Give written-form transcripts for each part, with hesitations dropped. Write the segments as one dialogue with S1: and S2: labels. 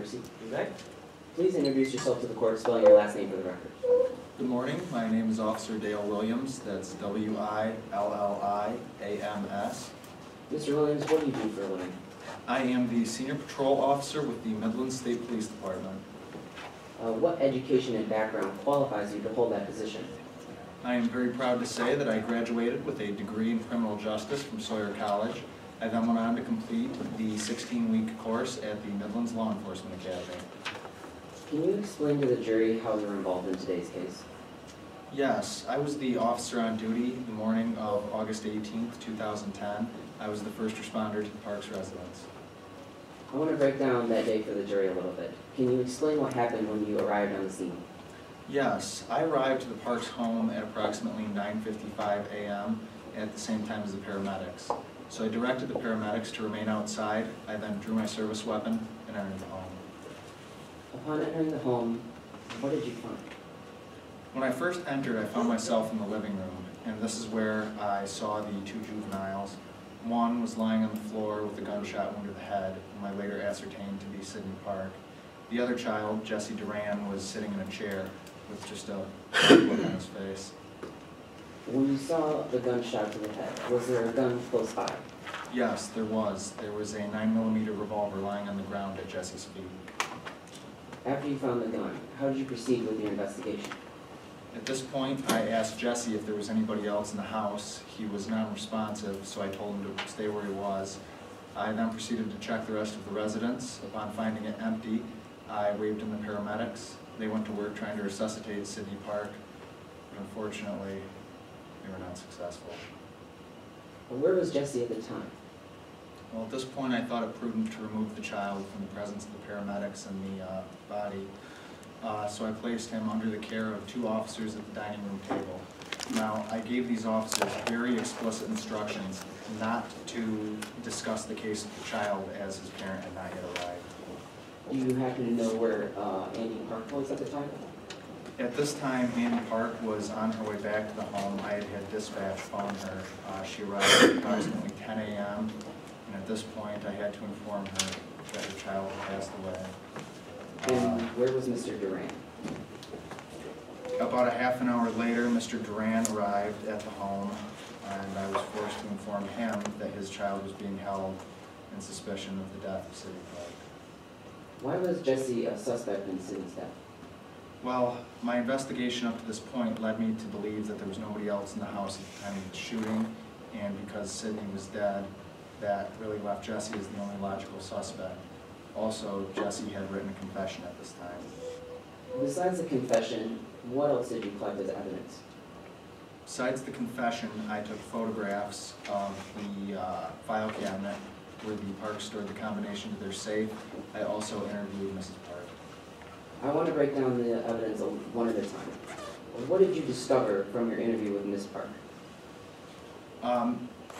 S1: proceed. Okay. Please introduce yourself to the court, spelling your last name for the record.
S2: Good morning. My name is Officer Dale Williams. That's Williams.
S1: Mr. Williams, what do you do for a living?
S2: I am the Senior Patrol Officer with the Midland State Police Department.
S1: What education and background qualifies you to hold that position?
S2: I am very proud to say that I graduated with a degree in criminal justice from Sawyer College. I then went on to complete the 16-week course at the Midlands Law Enforcement Academy.
S1: Can you explain to the jury how you were involved in today's case?
S2: Yes, I was the officer on duty the morning of August 18th, 2010. I was the first responder to the park's residence.
S1: I want to break down that day for the jury a little bit. Can you explain what happened when you arrived on the scene?
S2: Yes, I arrived to the park's home at approximately 9:55 a.m. at the same time as the paramedics. So I directed the paramedics to remain outside. I then drew my service weapon and entered the home.
S1: Upon entering the home, what did you find?
S2: When I first entered, I found myself in the living room, and this is where I saw the two juveniles. One was lying on the floor with a gunshot wound to the head, whom I later ascertained to be Sydney Park. The other child, Jesse Duran, was sitting in a chair with just a look on his face.
S1: When you saw the gunshot to the head, was there a gun close by?
S2: Yes, there was. There was a 9mm revolver lying on the ground at Jesse's feet.
S1: After you found the gun, how did you proceed with your investigation?
S2: At this point, I asked Jesse if there was anybody else in the house. He was non-responsive, so I told him to stay where he was. I then proceeded to check the rest of the residence. Upon finding it empty, I waved in the paramedics. They went to work trying to resuscitate Sydney Park, but unfortunately, they were not successful.
S1: Where was Jesse at the time?
S2: Well, at this point, I thought it prudent to remove the child from the presence of the paramedics and the body. So I placed him under the care of two officers at the dining room table. Now, I gave these officers very explicit instructions not to discuss the case of the child as his parent had not yet arrived.
S1: Do you happen to know where Andy Park was at the time?
S2: At this time, Andy Park was on her way back to the home. I had dispatch phone her. She arrived at approximately 10 a.m. And at this point, I had to inform her that her child had passed away.
S1: And where was Mr. Duran?
S2: About a half an hour later, Mr. Duran arrived at the home, and I was forced to inform him that his child was being held in suspicion of the death of Sydney Park.
S1: Why was Jesse a suspect in Sydney's death?
S2: Well, my investigation up to this point led me to believe that there was nobody else in the house at the time of the shooting, and because Sydney was dead, that really left Jesse as the only logical suspect. Also, Jesse had written a confession at this time.
S1: Besides the confession, what else did you collect as evidence?
S2: Besides the confession, I took photographs of the file cabinet where the park stored the combination to their safe. I also interviewed Mrs. Park.
S1: I want to break down the evidence one at a time. What did you discover from your interview with Ms. Park?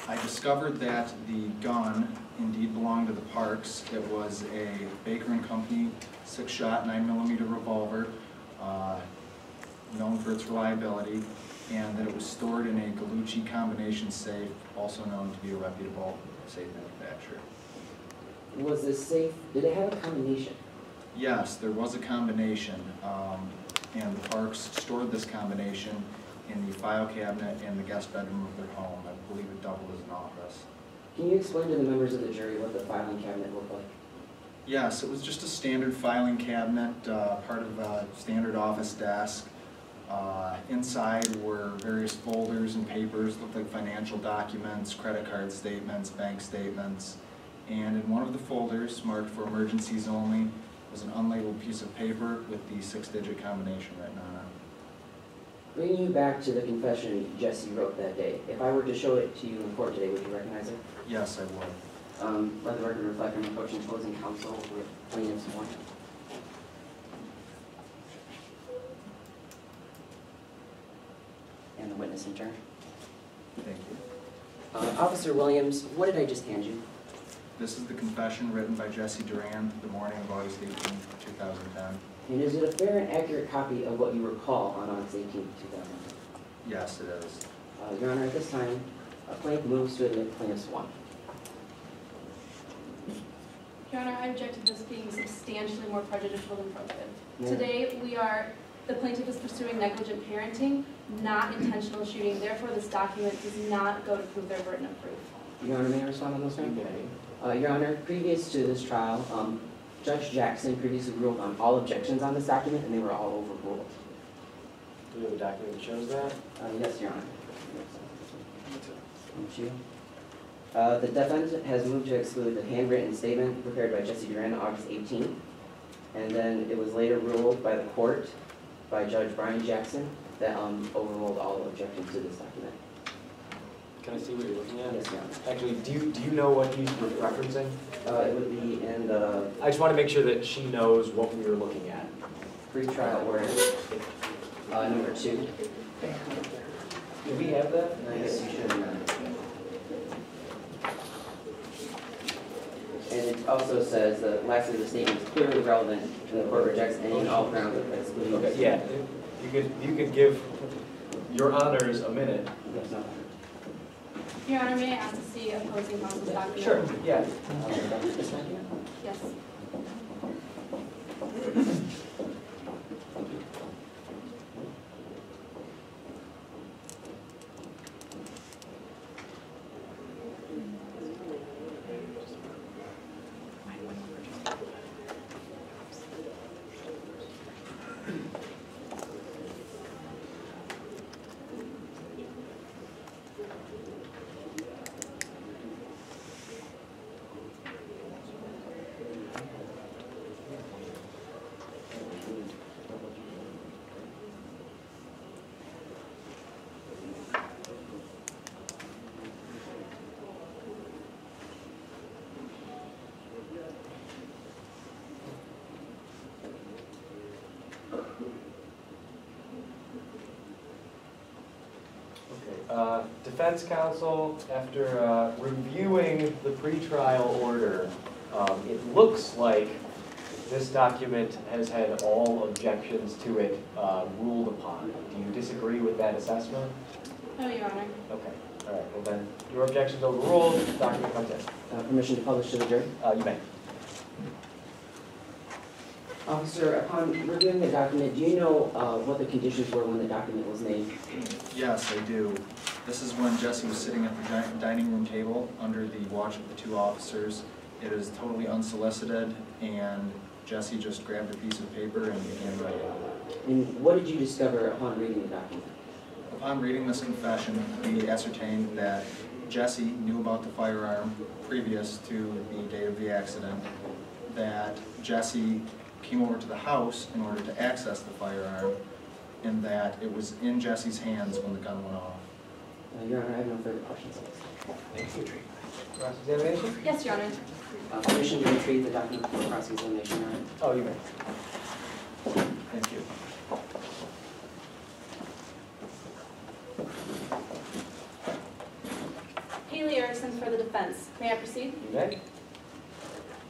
S2: I discovered that the gun indeed belonged to the Parks. It was a Baker & Company 6-shot 9mm revolver, known for its reliability, and that it was stored in a Gallucci combination safe, also known to be a reputable safe manufacturer.
S1: Was this safe, did it have a combination?
S2: Yes, there was a combination, and the Parks stored this combination in the file cabinet in the guest bedroom of their home. I believe it doubled as an office.
S1: Can you explain to the members of the jury what the filing cabinet looked like?
S2: Yes, it was just a standard filing cabinet, part of a standard office desk. Inside were various folders and papers, looked like financial documents, credit card statements, bank statements. And in one of the folders, marked for emergencies only, was an unlabeled piece of paper with the 6-digit combination written on it.
S1: Bringing you back to the confession Jesse wrote that day, if I were to show it to you in court today, would you recognize it?
S2: Yes, I would.
S1: Let the record reflect I'm approaching opposing counsel with plaintiff's warrant. And the witness in turn.
S2: Thank you.
S1: Officer Williams, what did I just hand you?
S2: This is the confession written by Jesse Duran the morning of August 18, 2010.
S1: And is it a fair and accurate copy of what you recall on August 18, 2010?
S2: Yes, it is.
S1: Your Honor, at this time, plaintiff moves to admit plaintiff's one.
S3: Your Honor, I object to this being substantially more prejudicial than probative.
S1: Yeah.
S3: Today, the plaintiff is pursuing negligent parenting, not intentional shooting. Therefore, this document does not go to prove their burden of proof.
S1: Your Honor, may I respond on those terms? Your Honor, previous to this trial, Judge Jackson previously ruled on all objections on this document, and they were all overruled.
S4: Do you have a document that shows that?
S1: Yes, Your Honor. Thank you. The defendant has moved to exclude the handwritten statement prepared by Jesse Duran on August 18th, and then it was later ruled by the court, by Judge Brian Jackson, that overruled all objections to this document.
S4: Can I see what you're looking at?
S1: Yes, Your Honor.
S4: Actually, do you know what he's referencing?
S1: It would be in the
S4: I just want to make sure that she knows what we were looking at.
S1: pretrial order, number 2.
S4: Do we have that?
S1: I guess you should. And it also says that lastly, the statement is clearly relevant and the court rejects any and all grounds of exclusion.
S4: Okay, yeah. You could give your honors a minute.
S1: Yes, no.
S3: Your Honor, may I ask to see opposing counsel's document?
S4: Sure, yeah.
S1: This document?
S3: Yes.
S4: Defense counsel, after reviewing the pretrial order, it looks like this document has had all objections to it ruled upon. Do you disagree with that assessment?
S3: No, Your Honor.
S4: Okay, all right, well then, your objection's overruled, document comes in.
S1: Permission to publish to the jury?
S4: You may.
S1: Officer, upon reviewing the document, do you know what the conditions were when the document was made?
S2: Yes, I do. This is when Jesse was sitting at the dining room table under the watch of the 2 officers. It is totally unsolicited, and Jesse just grabbed a piece of paper and began writing.
S1: And what did you discover upon reading the document?
S2: Upon reading this confession, we ascertained that Jesse knew about the firearm previous to the date of the accident, that Jesse came over to the house in order to access the firearm, and that it was in Jesse's hands when the gun went off.
S1: Your Honor, I have no further questions.
S4: Thank you. Cross-examination?
S3: Yes, Your Honor.
S1: Permission to retrieve the document for cross-examination, Your Honor.
S4: Oh, you may.
S2: Thank you.
S3: Haley Erickson for the defense. May I proceed?
S4: You may.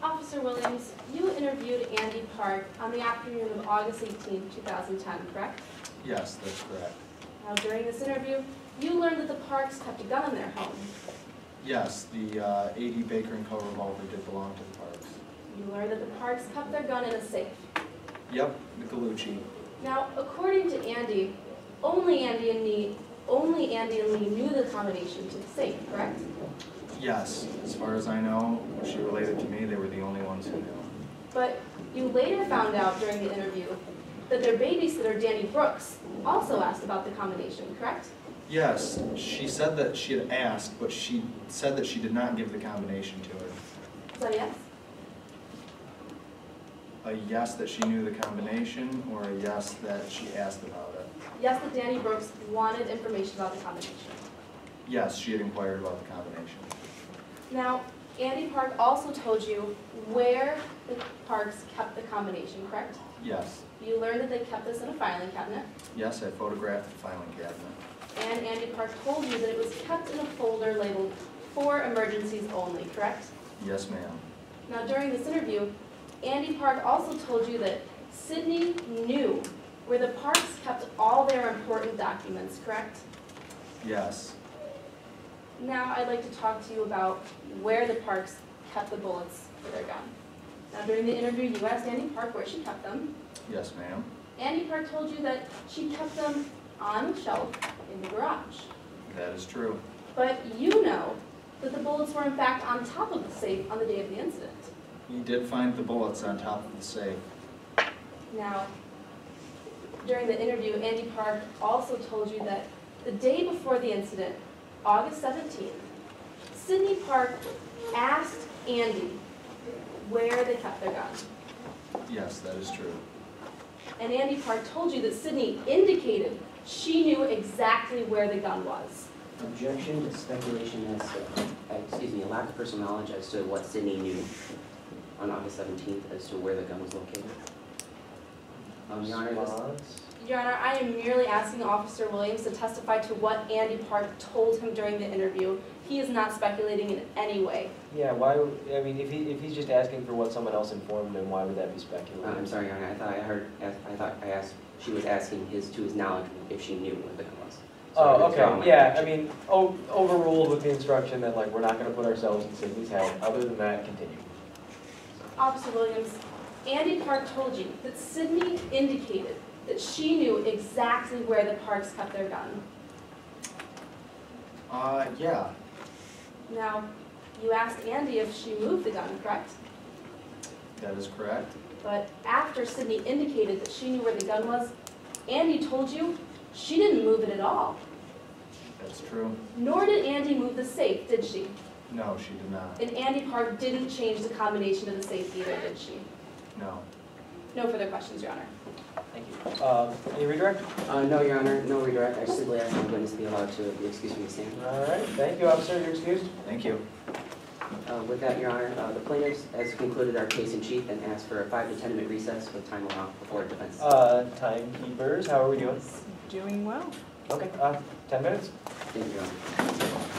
S3: Officer Williams, you interviewed Andy Park on the afternoon of August 18, 2010, correct?
S2: Yes, that's correct.
S3: Now, during this interview, you learned that the Parks kept a gun in their home.
S2: Yes, the 80 Baker & Co. revolver did belong to the Parks.
S3: You learned that the Parks kept their gun in a safe.
S2: Yep, Nicolussi.
S3: Now, according to Andy, only Andy and Lee knew the combination to the safe, correct?
S2: Yes, as far as I know, she related to me, they were the only ones who knew.
S3: But you later found out during the interview that their babysitter, Danny Brooks, also asked about the combination, correct?
S2: Yes, she said that she had asked, but she said that she did not give the combination to her.
S3: Is that a yes?
S2: A yes that she knew the combination, or a yes that she asked about it?
S3: Yes, that Danny Brooks wanted information about the combination.
S2: Yes, she had inquired about the combination.
S3: Now, Andy Park also told you where the Parks kept the combination, correct?
S2: Yes.
S3: You learned that they kept this in a filing cabinet,
S2: Yes, I photographed the filing cabinet.
S3: and Andy Park told you that it was kept in a folder labeled "For Emergencies Only," correct?
S2: Yes, ma'am.
S3: Now, during this interview, Andy Park also told you that Sydney knew where the Parks kept all their important documents, correct?
S2: Yes.
S3: Now, I'd like to talk to you about where the Parks kept the bullets for their gun. Now, during the interview, you asked Andy Park where she kept them.
S2: Yes, ma'am.
S3: Andy Park told you that she kept them on a shelf in the garage.
S2: That is true.
S3: But you know that the bullets were in fact on top of the safe on the day of the incident.
S2: He did find the bullets on top of the safe.
S3: Now, during the interview, Andy Park also told you that the day before the incident, August 17th, Sydney Park asked Andy where they kept their gun.
S2: Yes, that is true.
S3: And Andy Park told you that Sydney indicated she knew exactly where the gun was.
S1: Objection to speculation as to, a lack of personal knowledge as to what Sydney knew on August 17th as to where the gun was located. Your Honor, this,
S4: Response?
S3: Your Honor, I am merely asking Officer Williams to testify to what Andy Park told him during the interview. He is not speculating in any way.
S4: Yeah, why, I mean, if he's just asking for what someone else informed him, why would that be speculative?
S1: I'm sorry, Your Honor, I thought I asked, she was asking to his knowledge if she knew where the gun was. So I
S4: Oh,
S1: withdraw my
S4: okay, yeah, I
S1: objection.
S4: mean, overruled with the instruction that, like, we're not gonna put ourselves in Sydney's head. Other than that, continue.
S3: Officer Williams, Andy Park told you that Sydney indicated that she knew exactly where the Parks kept their gun.
S2: Yeah,
S3: Now, you asked Andy if she moved the gun, correct?
S2: that is correct.
S3: But after Sydney indicated that she knew where the gun was, Andy told you she didn't move it at all.
S2: That's true.
S3: Nor did Andy move the safe, did she?
S2: No, she did not.
S3: And Andy Park didn't change the combination of the safe either, did she?
S2: No.
S3: No further questions, Your Honor.
S4: Thank you. Any redirect?
S1: No, Your Honor, no redirect. I simply ask the witness to be allowed to be excused from the stand.
S4: All right, thank you, officer, you're excused.
S2: Thank you.
S1: With that, Your Honor, the plaintiffs has concluded our case in chief and asked for a 5 to 10 minute recess with time allowed before defense.
S4: Timekeepers, how are we doing?
S5: Doing well.
S4: Okay, 10 minutes?
S1: Thank you, Your Honor.